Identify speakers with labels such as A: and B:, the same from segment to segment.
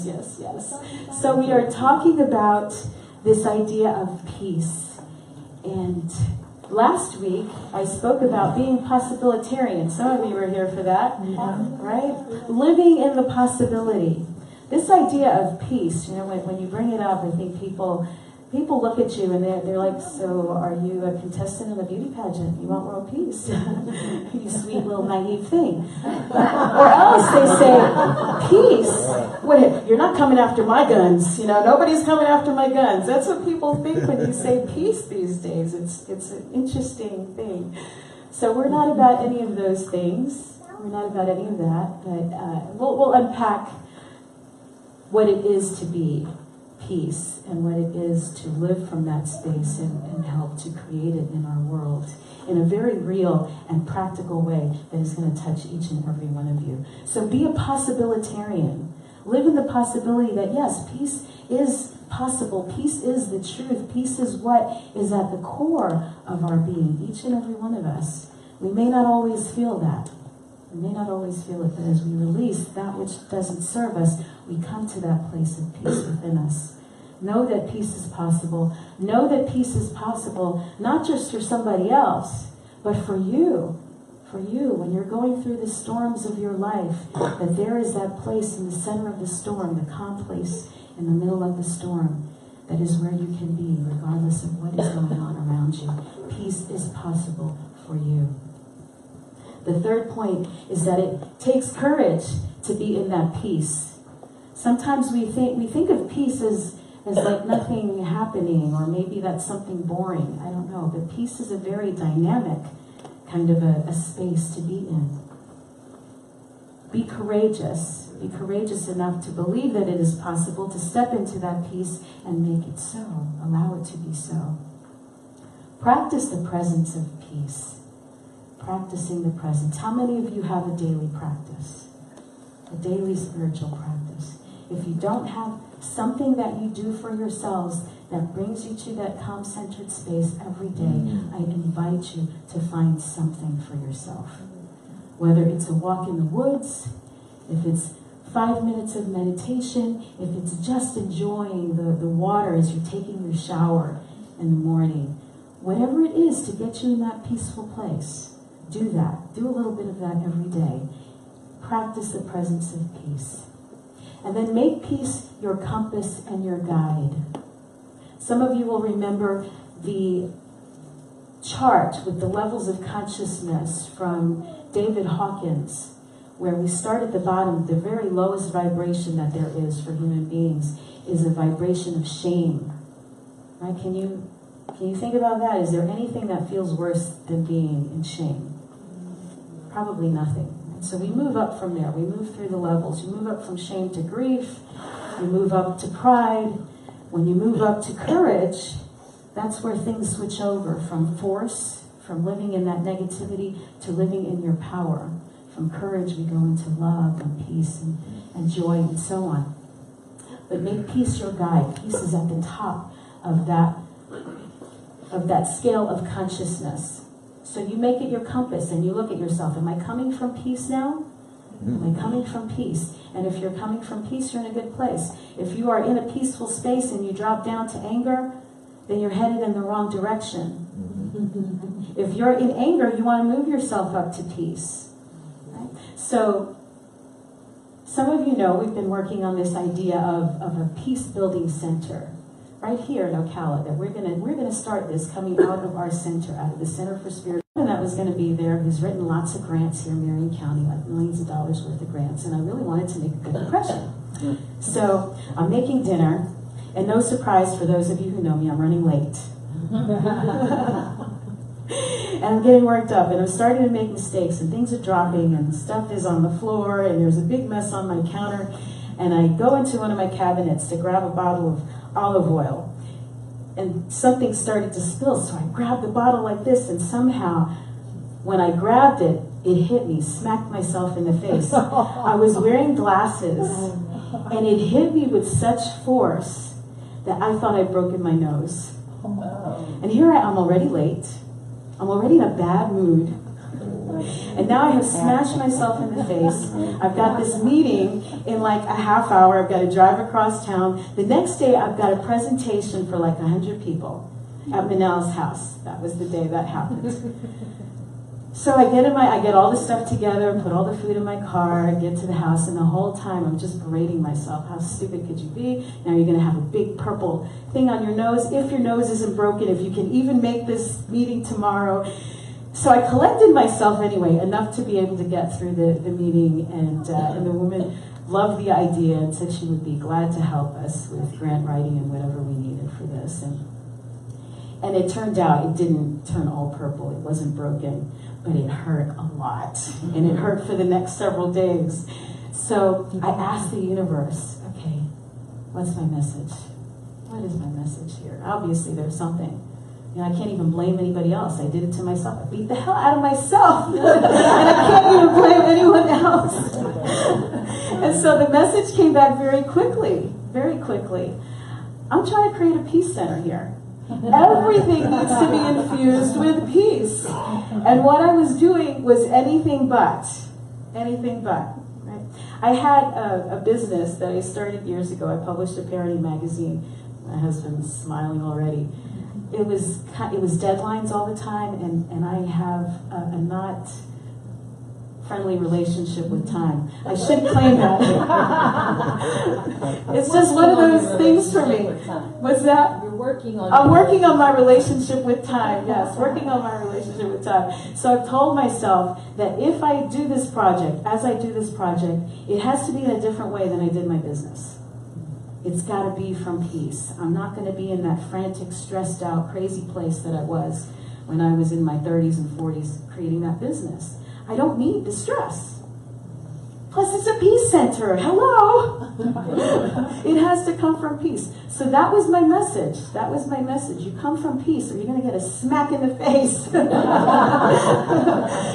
A: yes, yes. So we are talking about this idea of peace. And last week, I spoke about being possibilitarian. Some of you were here for that, right? Living in the possibility. This idea of peace, when you bring it up, I think people look at you and they're like, so are you a contestant in a beauty pageant? You want world peace? You sweet little naive thing. Or else they say, peace? Wait, you're not coming after my guns. Nobody's coming after my guns. That's what people think when you say peace these days. It's an interesting thing. So we're not about any of those things. We're not about any of that. But we'll unpack what it is to be peace and what it is to live from that space and help to create it in our world in a very real and practical way that is going to touch each and every one of you. So be a possibilitarian. Live in the possibility that yes, peace is possible. Peace is the truth. Peace is what is at the core of our being, each and every one of us. We may not always feel that. We may not always feel it, but as we release that which doesn't serve us, we come to that place of peace within us. Know that peace is possible. Know that peace is possible, not just for somebody else, but for you. For you, when you're going through the storms of your life, that there is that place in the center of the storm, the calm place in the middle of the storm, that is where you can be, regardless of what is going on around you. Peace is possible for you. The third point is that it takes courage to be in that peace. Sometimes we think of peace as like nothing happening, or maybe that's something boring. I don't know. But peace is a very dynamic kind of a space to be in. Be courageous. Be courageous enough to believe that it is possible to step into that peace and make it so. Allow it to be so. Practice the presence of peace. Practicing the presence. How many of you have a daily practice? A daily spiritual practice. If you don't have something that you do for yourselves that brings you to that calm-centered space every day, I invite you to find something for yourself. Whether it's a walk in the woods, if it's 5 minutes of meditation, if it's just enjoying the water as you're taking your shower in the morning, whatever it is to get you in that peaceful place, do that. Do a little bit of that every day. Practice the presence of peace. And then make peace your compass and your guide. Some of you will remember the chart with the levels of consciousness from David Hawkins, where we start at the bottom. The very lowest vibration that there is for human beings is a vibration of shame. Right? Can you think about that? Is there anything that feels worse than being in shame? Probably nothing. So we move up from there. We move through the levels. You move up from shame to grief. You move up to pride. When you move up to courage, that's where things switch over from force, from living in that negativity, to living in your power. From courage, we go into love and peace and joy and so on. But make peace your guide. Peace is at the top of that scale of consciousness. So you make it your compass and you look at yourself. Am I coming from peace now? Am I coming from peace? And if you're coming from peace, you're in a good place. If you are in a peaceful space and you drop down to anger, then you're headed in the wrong direction. If you're in anger, you want to move yourself up to peace. Right? So some of you know we've been working on this idea of a peace-building center right here in Ocala, that we're gonna start this coming out of our center, out of the Center for Spirit. And that was going to be there, who's written lots of grants here in Marion County, like millions of dollars worth of grants, and I really wanted to make a good impression. So I'm making dinner, and no surprise for those of you who know me, I'm running late. And I'm getting worked up, and I'm starting to make mistakes, and things are dropping, and stuff is on the floor, and there's a big mess on my counter, and I go into one of my cabinets to grab a bottle of olive oil, and something started to spill, so I grabbed the bottle like this, and somehow, when I grabbed it, it hit me, smacked myself in the face. I was wearing glasses, and it hit me with such force that I thought I'd broken my nose. And here I'm already late. I'm already in a bad mood. And now I have smashed myself in the face. I've got this meeting in like a half hour. I've got to drive across town. The next day, I've got a presentation for like 100 people at Manel's house. That was the day that happened. So I get all the stuff together, put all the food in my car, I get to the house, and the whole time I'm just berating myself. How stupid could you be? Now you're going to have a big purple thing on your nose. If your nose isn't broken, if you can even make this meeting tomorrow. So I collected myself anyway, enough to be able to get through the meeting, and the woman loved the idea and said she would be glad to help us with grant writing and whatever we needed for this. And it turned out it didn't turn all purple. It wasn't broken, but it hurt a lot. And it hurt for the next several days. So I asked the universe, okay, what's my message? What is my message here? Obviously there's something. You know, I can't even blame anybody else. I did it to myself. I beat the hell out of myself. And I can't even blame anyone else. And so the message came back very quickly, very quickly. I'm trying to create a peace center here. Everything needs to be infused with peace. And what I was doing was anything but. Anything but. Right? I had a business that I started years ago. I published a parenting magazine. My husband's smiling already. It was deadlines all the time, and I have a not friendly relationship with time. I should claim that. It's just one of those things for me. What's that?
B: You're working on.
A: I'm working on my relationship with time. Yes, working on my relationship with time. So I've told myself that if I do this project, as I do this project, it has to be in a different way than I did my business. It's got to be from peace. I'm not going to be in that frantic, stressed out, crazy place that I was when I was in my 30s and 40s creating that business. I don't need the stress. Plus, it's a peace center. Hello? It has to come from peace. So that was my message. That was my message. You come from peace, or you're going to get a smack in the face.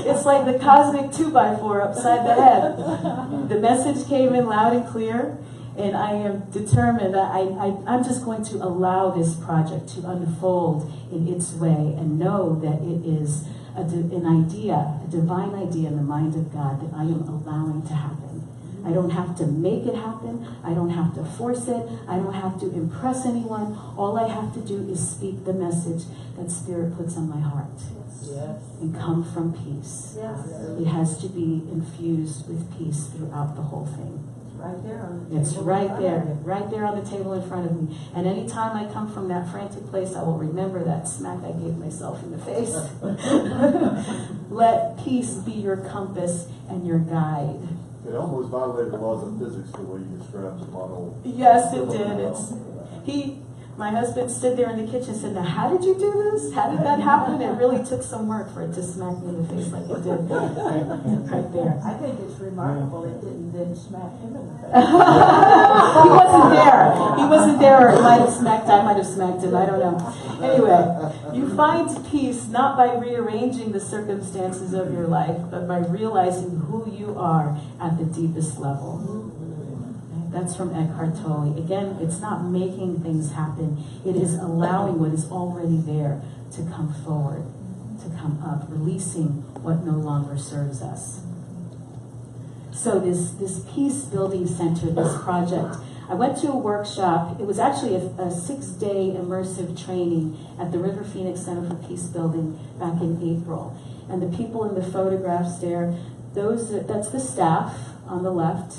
A: It's like the cosmic 2x4 upside the head. The message came in loud and clear. And I am determined that I'm just going to allow this project to unfold in its way and know that it is an idea, a divine idea in the mind of God that I am allowing to happen. I don't have to make it happen. I don't have to force it. I don't have to impress anyone. All I have to do is speak the message that Spirit puts on my heart.
B: Yes.
A: And come from peace.
B: Yes.
A: It has to be infused with peace throughout the whole thing.
B: Right there on the table.
A: It's right there on the table in front of me. And anytime I come from that frantic place, I will remember that smack I gave myself in the face. Let peace be your compass and your guide.
C: It almost violated the laws of physics the way you described the model.
A: Yes, it did. My husband stood there in the kitchen and said, now how did you do this? How did that happen? It really took some work for it to smack me in the face like it did. Right there.
B: I think it's remarkable it didn't smack him in the face.
A: He wasn't there. He wasn't there, or he might have smacked, I might have smacked him, I don't know. Anyway, you find peace not by rearranging the circumstances of your life, but by realizing who you are at the deepest level. That's from Eckhart Tolle. Again, it's not making things happen. It is allowing what is already there to come forward, to come up, releasing what no longer serves us. So this Peacebuilding Center, this project, I went to a workshop. It was actually a 6-day immersive training at the River Phoenix Center for Peacebuilding back in April. And the people in the photographs there, that's the staff on the left.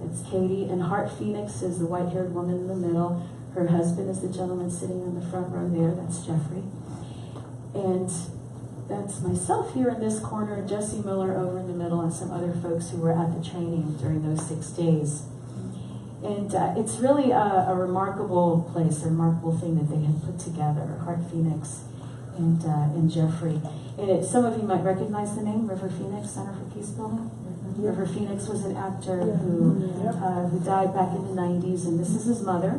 A: It's Katie, and Heart Phoenix is the white-haired woman in the middle. Her husband is the gentleman sitting in the front row there. That's Jeffrey. And that's myself here in this corner, Jesse Miller over in the middle, and some other folks who were at the training during those 6 days. And it's really a remarkable place, a remarkable thing that they had put together, Heart Phoenix and Jeffrey. And some of you might recognize the name, River Phoenix Center for Peacebuilding. River Phoenix was an actor who died back in the 90s, and this is his mother.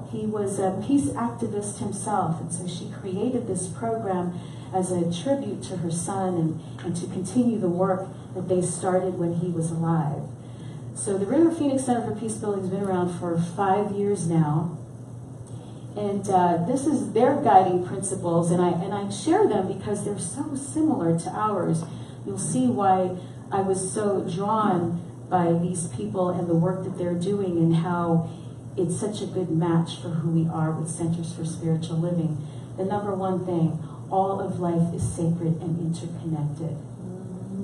A: He was a peace activist himself, and so she created this program as a tribute to her son and to continue the work that they started when he was alive. So the River Phoenix Center for Peacebuilding has been around for 5 years now, and this is their guiding principles, and I share them because they're so similar to ours. you'll see why I was so drawn by these people and the work that they're doing, and how it's such a good match for who we are with Centers for Spiritual Living. The number one thing, all of life is sacred and interconnected.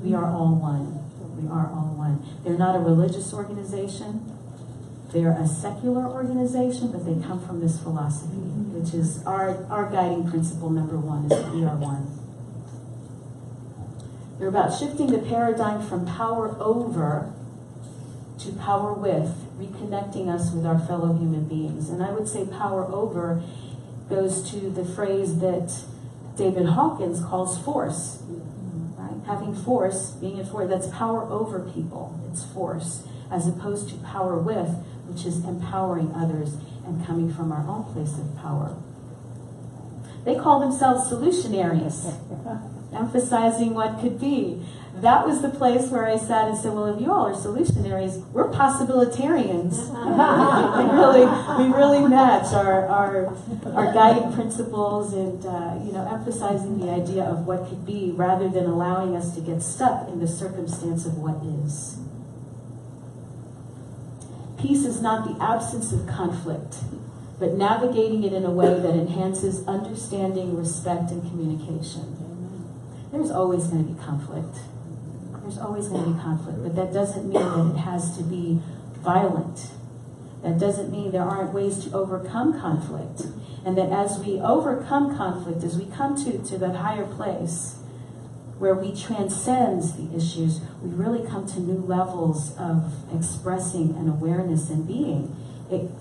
A: We are all one. We are all one. They're not a religious organization. They're a secular organization, but they come from this philosophy, which is our guiding principle number one, is that we are one. They're about shifting the paradigm from power over to power with, reconnecting us with our fellow human beings. And I would say power over goes to the phrase that David Hawkins calls force. Right? Having force, being in force, that's power over people. It's force, as opposed to power with, which is empowering others and coming from our own place of power. They call themselves solutionaries, emphasizing what could be. That was the place where I sat and said, well, if you all are solutionaries, we're possibilitarians. we really match our guiding principles, and emphasizing the idea of what could be, rather than allowing us to get stuck in the circumstance of what is. Peace is not the absence of conflict, but navigating it in a way that enhances understanding, respect, and communication. There's always going to be conflict. There's always going to be conflict, but that doesn't mean that it has to be violent. That doesn't mean there aren't ways to overcome conflict. And that as we overcome conflict, as we come to that higher place where we transcend the issues, we really come to new levels of expressing and awareness and being.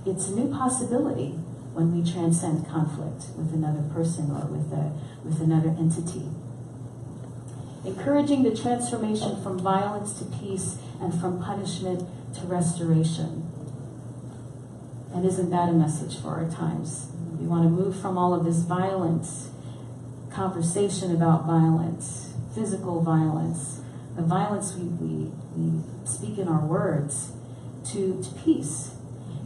A: It's a new possibility when we transcend conflict with another person or with another entity. Encouraging the transformation from violence to peace and from punishment to restoration. And isn't that a message for our times? We want to move from all of this violence, conversation about violence, physical violence, the violence we speak in our words, to peace.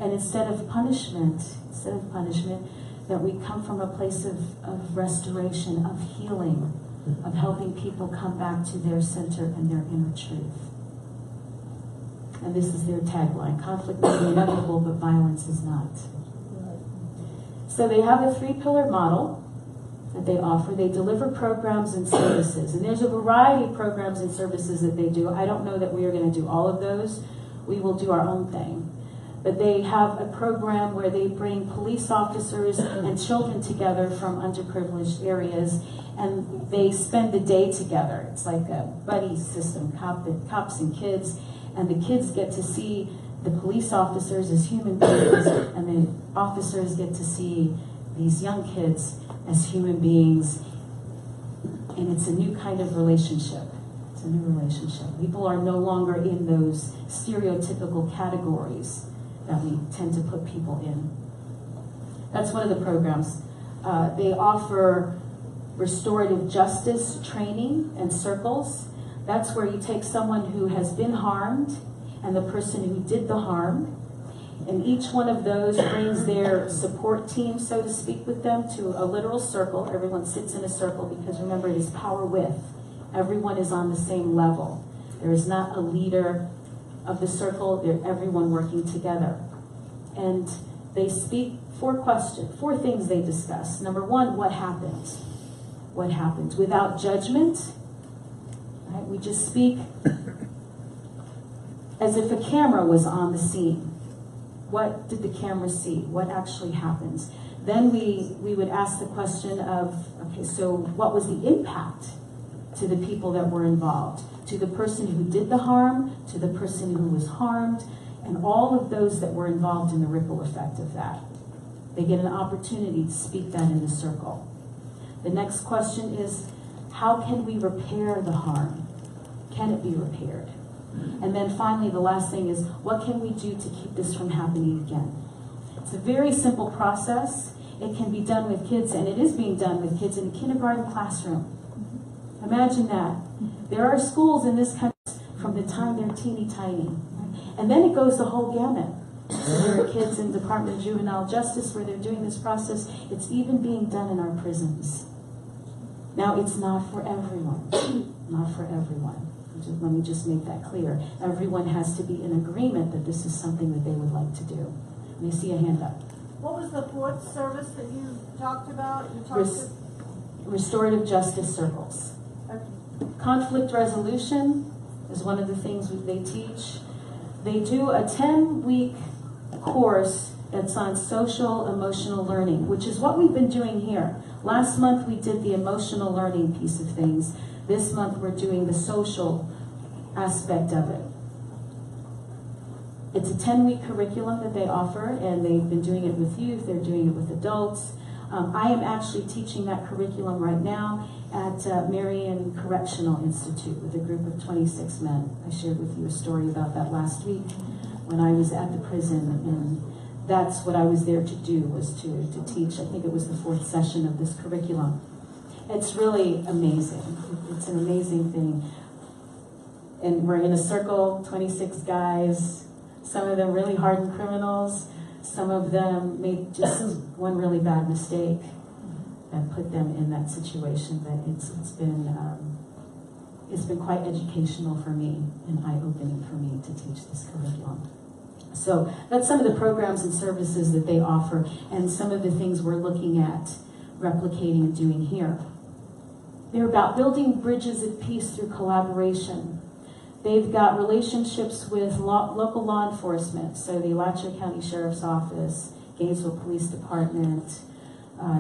A: And instead of punishment, that we come from a place of restoration, of healing, of helping people come back to their center and their inner truth. And this is their tagline: conflict may be inevitable, but violence is not. So they have a 3-pillar model that they offer. They deliver programs and services. And there's a variety of programs and services that they do. I don't know that we are going to do all of those. We will do our own thing. But they have a program where they bring police officers and children together from underprivileged areas, and they spend the day together. It's like a buddy system, cops and kids, and the kids get to see the police officers as human beings, and the officers get to see these young kids as human beings, and it's a new kind of relationship. It's a new relationship. People are no longer in those stereotypical categories that we tend to put people in. That's one of the programs. They offer restorative justice training and circles. That's where you take someone who has been harmed and the person who did the harm, and each one of those brings their support team, so to speak, with them to a literal circle. Everyone sits in a circle, because remember, it is power with. Everyone is on the same level. There is not a leader of the circle. They're everyone working together. And they speak 4 questions, 4 things they discuss. Number 1, what happened? What happened? Without judgment, right? We just speak as if a camera was on the scene. What did the camera see? What actually happens? Then we would ask the question of, okay, so what was the impact to the people that were involved? To the person who did the harm, to the person who was harmed, and all of those that were involved in the ripple effect of that. They get an opportunity to speak that in the circle. The next question is, how can we repair the harm? Can it be repaired? And then finally, the last thing is, what can we do to keep this from happening again? It's a very simple process. It can be done with kids, and it is being done with kids in a kindergarten classroom. Imagine that. There are schools in this country from the time they're teeny tiny. And then it goes the whole gamut. There are kids in the Department of Juvenile Justice where they're doing this process. It's even being done in our prisons. Now, it's not for everyone. not for everyone. Let me just make that clear. Everyone has to be in agreement that this is something that they would like to do. And I see a hand up.
D: What was the fourth service that you talked about?
A: Restorative justice circles.
D: Okay.
A: Conflict resolution is one of the things they teach. They do a 10-week course that's on social emotional learning, which is what we've been doing here. Last month we did the emotional learning piece of things. This month we're doing the social aspect of it. It's a 10-week curriculum that they offer, and they've been doing it with youth, they're doing it with adults. I am actually teaching that curriculum right now at Marion Correctional Institute with a group of 26 men. I shared with you a story about that last week when I was at the prison, and that's what I was there to do, was to teach. I think it was the 4th session of this curriculum. It's really amazing. It's an amazing thing. And we're in a circle, 26 guys, some of them really hardened criminals, some of them made just one really bad mistake that put them in that situation. But it's been quite educational for me and eye-opening for me to teach this curriculum. So that's some of the programs and services that they offer, and some of the things we're looking at replicating and doing here. They're about building bridges of peace through collaboration. They've got relationships with local law enforcement, so the Alachua County Sheriff's Office, Gainesville Police Department,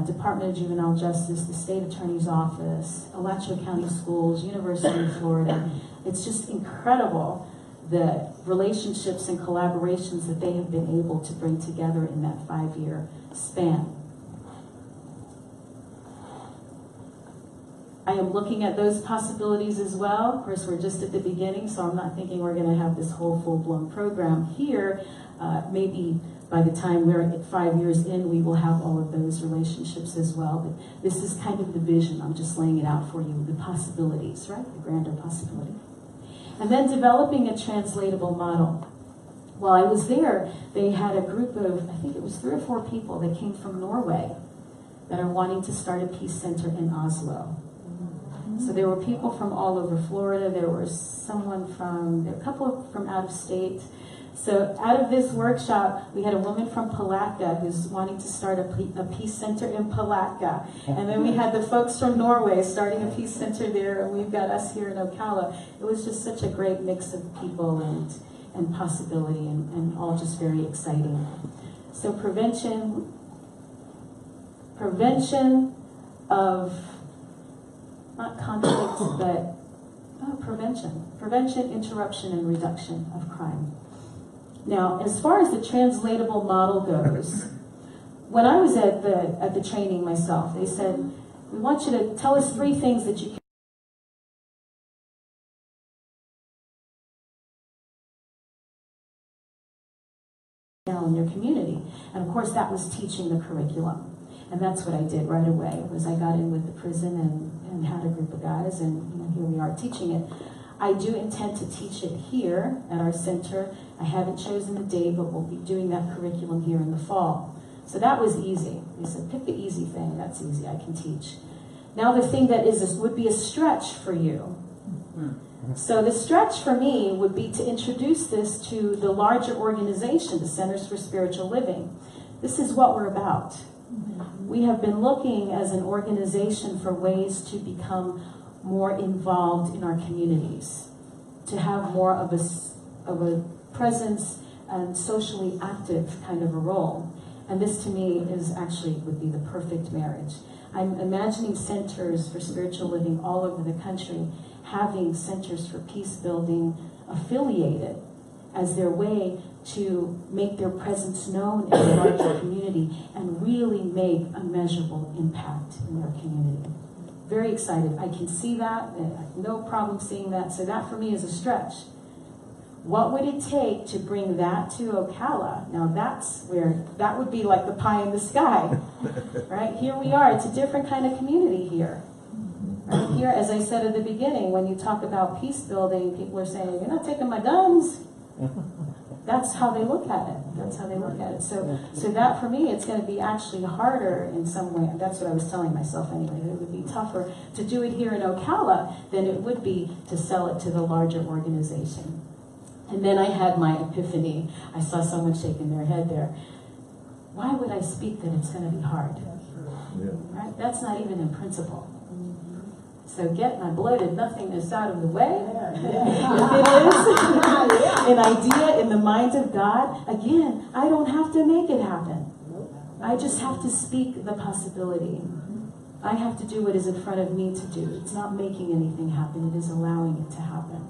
A: Department of Juvenile Justice, the State Attorney's Office, Alachua County Schools, University of Florida. It's just incredible the relationships and collaborations that they have been able to bring together in that 5-year span. I am looking at those possibilities as well. Of course, we're just at the beginning, so I'm not thinking we're going to have this whole full-blown program here. Maybe by the time we're at 5 years in, we will have all of those relationships as well. But this is kind of the vision. I'm just laying it out for you, the possibilities, right? The grander possibility. And then developing a translatable model. While I was there, they had a group of, I think it was 3 or 4 people that came from Norway that are wanting to start a peace center in Oslo. So there were people from all over Florida. There were a couple from out of state. So out of this workshop, we had a woman from Palatka who's wanting to start a peace center in Palatka. And then we had the folks from Norway starting a peace center there, and we've got us here in Ocala. It was just such a great mix of people and possibility, and all just very exciting. So prevention of, not conflict, but prevention, interruption, and reduction of crime. Now, as far as the translatable model goes, when I was at the training myself, they said, we want you to tell us 3 things that you can in your community. And of course, that was teaching the curriculum. And that's what I did right away, was I got in with the prison and had a group of guys, and here we are teaching it. I do intend to teach it here at our center. I haven't chosen the date, but we'll be doing that curriculum here in the fall. So that was easy. They said, pick the easy thing. That's easy. I can teach. Now the thing that would be a stretch for you. So the stretch for me would be to introduce this to the larger organization, the Centers for Spiritual Living. This is what we're about. We have been looking as an organization for ways to become more involved in our communities, to have more of a presence and socially active kind of a role. And this to me would be the perfect marriage. I'm imagining centers for spiritual living all over the country having centers for peace building affiliated as their way to make their presence known in the larger community and really make a measurable impact in their community. Very excited. I can see that. I have no problem seeing that. So that for me is a stretch. What would it take to bring that to Ocala? Now that would be like the pie in the sky. Right? Here we are. It's a different kind of community here. Right here, as I said at the beginning, when you talk about peace building, people are saying, you're not taking my guns. That's how they look at it. That's how they look at it. So that for me, it's going to be actually harder in some way. That's what I was telling myself anyway. It would be tougher to do it here in Ocala than it would be to sell it to the larger organization. And then I had my epiphany. I saw someone shaking their head there. Why would I speak that it's going to be hard?
C: Yeah.
A: Right? That's not even in principle. So get my bloated nothingness out of the way. If it is an idea in the mind of God, again, I don't have to make it happen. I just have to speak the possibility. I have to do what is in front of me to do. It's not making anything happen. It is allowing it to happen.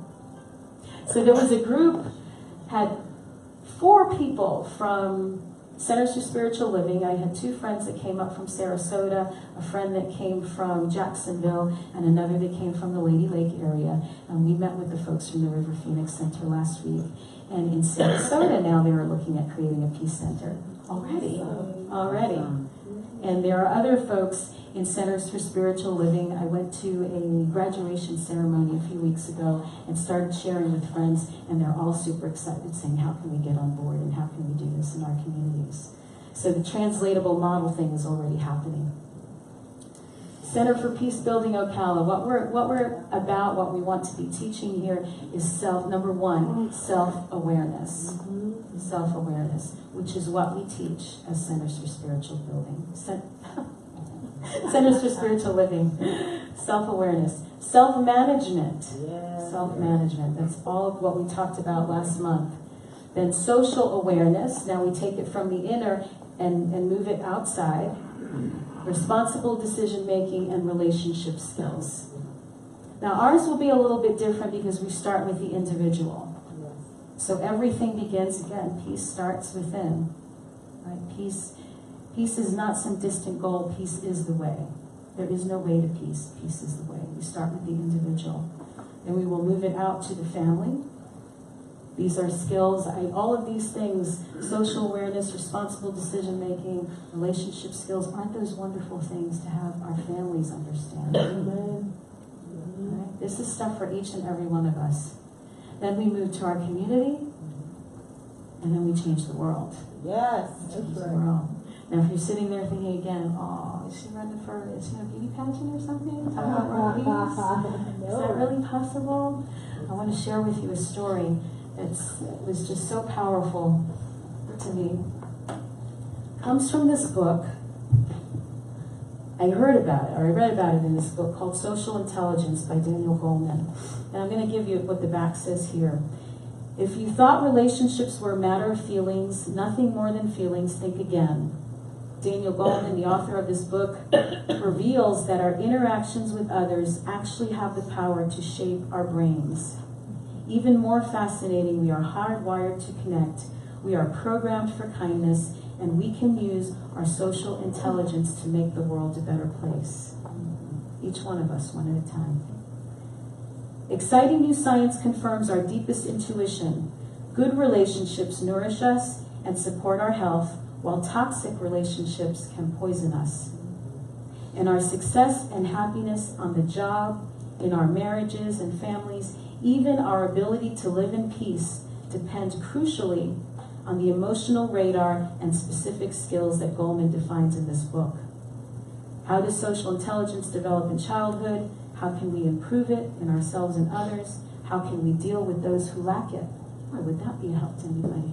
A: So there was a group, had 4 people from Centers for Spiritual Living. I had 2 friends that came up from Sarasota, a friend that came from Jacksonville, and another that came from the Lady Lake area. And we met with the folks from the River Phoenix Center last week. And in Sarasota now they were looking at creating a peace center already. And there are other folks in Centers for Spiritual Living. I went to a graduation ceremony a few weeks ago and started sharing with friends, and they're all super excited, saying, how can we get on board and how can we do this in our communities? So the translatable model thing is already happening. Center for Peacebuilding Ocala. What we're about, what we want to be teaching here is number 1, self-awareness. Self-awareness, which is what we teach as Centers for Spiritual Building. Centers for Spiritual Living. Self-awareness. Self-management. Self-management. That's all of what we talked about last month. Then social awareness. Now we take it from the inner and move it outside. Responsible decision-making and relationship skills. Now ours will be a little bit different because we start with the individual. So everything begins, again, peace starts within. Right? Peace is not some distant goal. Peace is the way. There is no way to peace. Peace is the way. We start with the individual. Then we will move it out to the family. These are skills. All of these things, social awareness, responsible decision-making, relationship skills, aren't those wonderful things to have our families understand? Right? This is stuff for each and every one of us. Then we move to our community, and then we change the world.
B: Yes,
A: Change the world. Now, if you're sitting there thinking again, oh, is she running for a beauty pageant or something? Talk about world peace? Is that really possible? I want to share with you a story that was just so powerful to me. It comes from this book. I heard about it, or I read about it in this book called Social Intelligence by Daniel Goleman. And I'm going to give you what the back says here. If you thought relationships were a matter of feelings, nothing more than feelings, think again. Daniel Goleman, the author of this book, reveals that our interactions with others actually have the power to shape our brains. Even more fascinating, we are hardwired to connect. We are programmed for kindness, and we can use our social intelligence to make the world a better place. Each one of us, one at a time. Exciting new science confirms our deepest intuition. Good relationships nourish us and support our health, while toxic relationships can poison us. In our success and happiness on the job, in our marriages and families, even our ability to live in peace depend crucially on the emotional radar and specific skills that Goleman defines in this book. How does social intelligence develop in childhood? How can we improve it in ourselves and others? How can we deal with those who lack it? Or would that be a help to anybody?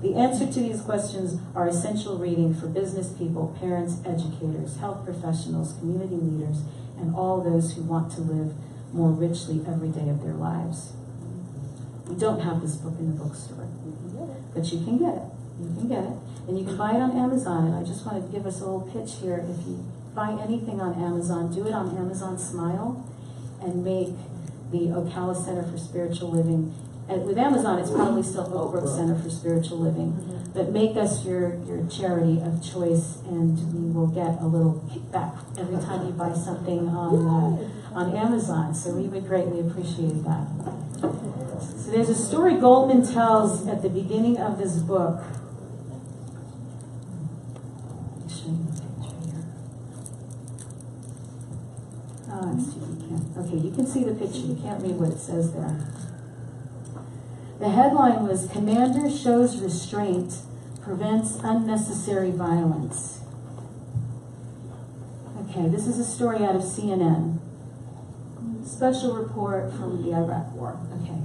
A: The answer to these questions are essential reading for business people, parents, educators, health professionals, community leaders, and all those who want to live more richly every day of their lives. We don't have this book in the bookstore, but you can get it. You can get it. And you can buy it on Amazon. And I just want to give us a little pitch here. If you buy anything on Amazon, do it on Amazon Smile and make the Ocala Center for Spiritual Living. And with Amazon, it's probably still Oak Brook Center for Spiritual Living. But make us your charity of choice, and we will get a little kickback every time you buy something on Amazon. So we would greatly appreciate that. So there's a story Goleman tells at the beginning of this book. Let me show you the picture here. Oh, it's too, you can't. Okay, you can see the picture. You can't read what it says there. The headline was, "Commander Shows Restraint, Prevents Unnecessary Violence." Okay, this is a story out of CNN. Special report from the Iraq War. Okay.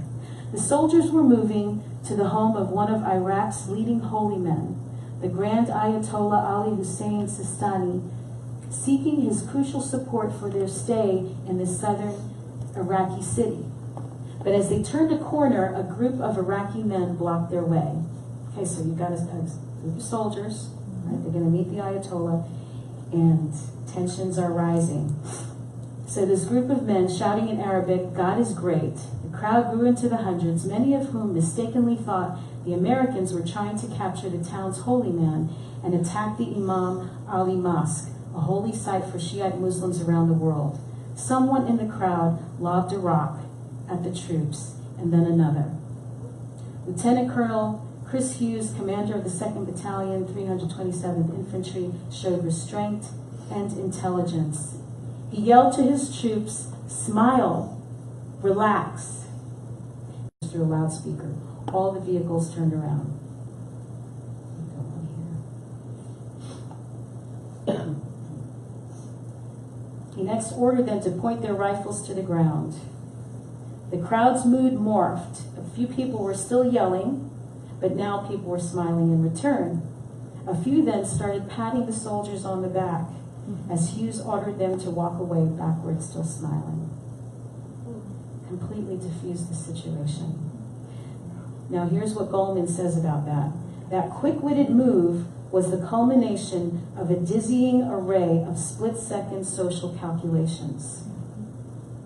A: The soldiers were moving to the home of one of Iraq's leading holy men, the Grand Ayatollah Ali Hussein Sistani, seeking his crucial support for their stay in the southern Iraqi city. But as they turned a corner, a group of Iraqi men blocked their way. Okay, so you've got a group of soldiers, right? They're going to meet the Ayatollah, and tensions are rising. So this group of men shouting in Arabic, "God is great." The crowd grew into the hundreds, many of whom mistakenly thought the Americans were trying to capture the town's holy man and attack the Imam Ali Mosque, a holy site for Shiite Muslims around the world. Someone in the crowd lobbed a rock at the troops, and then another. Lieutenant Colonel Chris Hughes, commander of the 2nd Battalion, 327th Infantry, showed restraint and intelligence. He yelled to his troops, "Smile, relax," through a loudspeaker. All the vehicles turned around. He next ordered them to point their rifles to the ground. The crowd's mood morphed. A few people were still yelling, but now people were smiling in return. A few then started patting the soldiers on the back as Hughes ordered them to walk away backwards, still smiling. Completely diffused the situation. Now here's what Goldman says about that. That quick-witted move was the culmination of a dizzying array of split-second social calculations.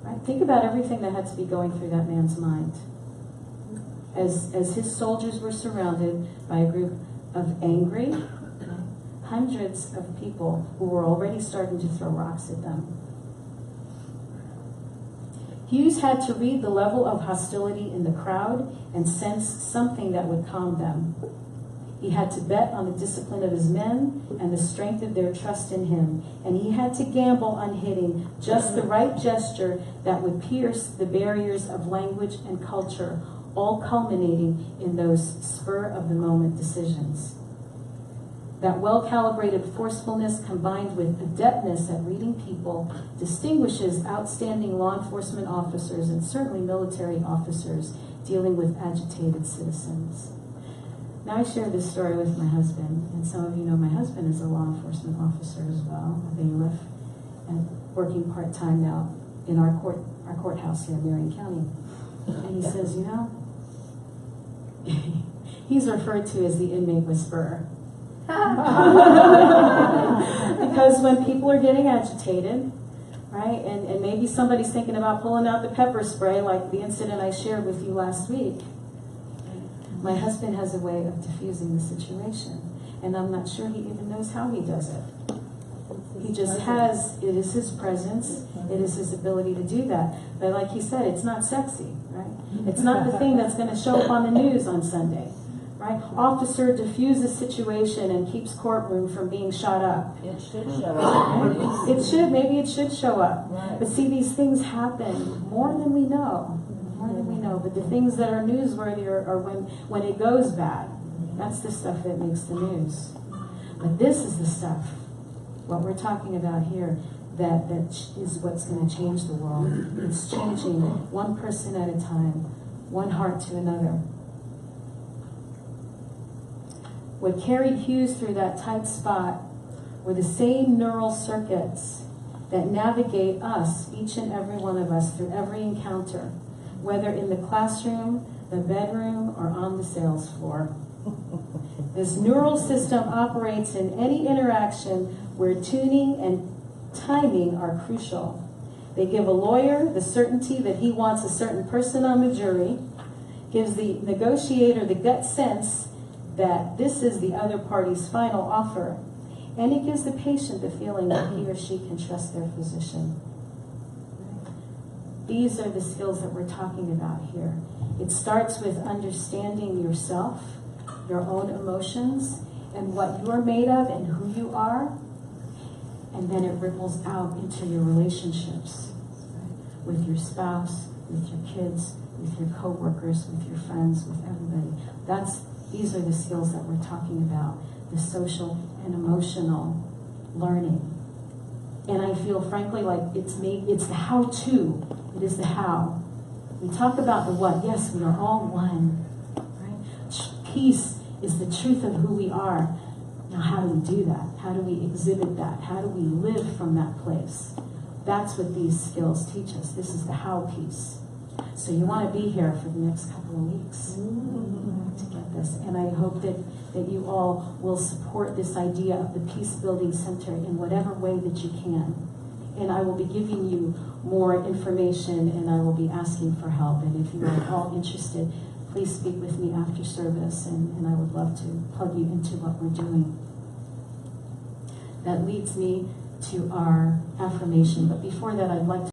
A: Right? Think about everything that had to be going through that man's mind. As his soldiers were surrounded by a group of angry, hundreds of people who were already starting to throw rocks at them. Hughes had to read the level of hostility in the crowd and sense something that would calm them. He had to bet on the discipline of his men and the strength of their trust in him. And he had to gamble on hitting just the right gesture that would pierce the barriers of language and culture, all culminating in those spur-of-the-moment decisions. That well-calibrated forcefulness combined with adeptness at reading people distinguishes outstanding law enforcement officers and certainly military officers dealing with agitated citizens. Now, I share this story with my husband, and some of you know my husband is a law enforcement officer as well, a bailiff, and working part-time now in our courthouse here in Marion County. And he says, you know, he's referred to as the inmate whisperer. Because when people are getting agitated, right, and maybe somebody's thinking about pulling out the pepper spray, like the incident I shared with you last week, my husband has a way of diffusing the situation, and I'm not sure he even knows how he does it. He just has, it is his presence, it is his ability to do that. But like he said, it's not sexy, right? It's not the thing that's going to show up on the news on Sunday, right? Officer diffuses situation and keeps courtroom from being shot up.
B: It should show up.
A: It should, maybe it should show up.
B: Right.
A: But see, these things happen more than we know. More than we know. But the things that are newsworthy are when it goes bad. That's the stuff that makes the news. But this is the stuff, what we're talking about here, that is what's going to change the world. It's changing one person at a time, one heart to another. What carried Hughes through that tight spot were the same neural circuits that navigate us, each and every one of us, through every encounter, whether in the classroom, the bedroom, or on the sales floor. This neural system operates in any interaction where tuning and timing are crucial. They give a lawyer the certainty that he wants a certain person on the jury, gives the negotiator the gut sense that this is the other party's final offer, and it gives the patient the feeling that he or she can trust their physician. These are the skills that we're talking about here. It starts with understanding yourself, your own emotions, and what you're made of and who you are, and then it ripples out into your relationships, right? With your spouse, with your kids, with your coworkers, with your friends, with everybody. These are the skills that we're talking about, the social and emotional learning. And I feel, frankly, like it's the how-to. It is the how. We talk about the what. Yes, we are all one. Right? Peace is the truth of who we are. Now, how do we do that? How do we exhibit that? How do we live from that place? That's what these skills teach us. This is the how piece. So you want to be here for the next couple of weeks to get this. And I hope that you all will support this idea of the Peacebuilding Center in whatever way that you can. And I will be giving you more information, and I will be asking for help. And if you are all interested, please speak with me after service, and I would love to plug you into what we're doing. That leads me to our affirmation. But before that, I'd like to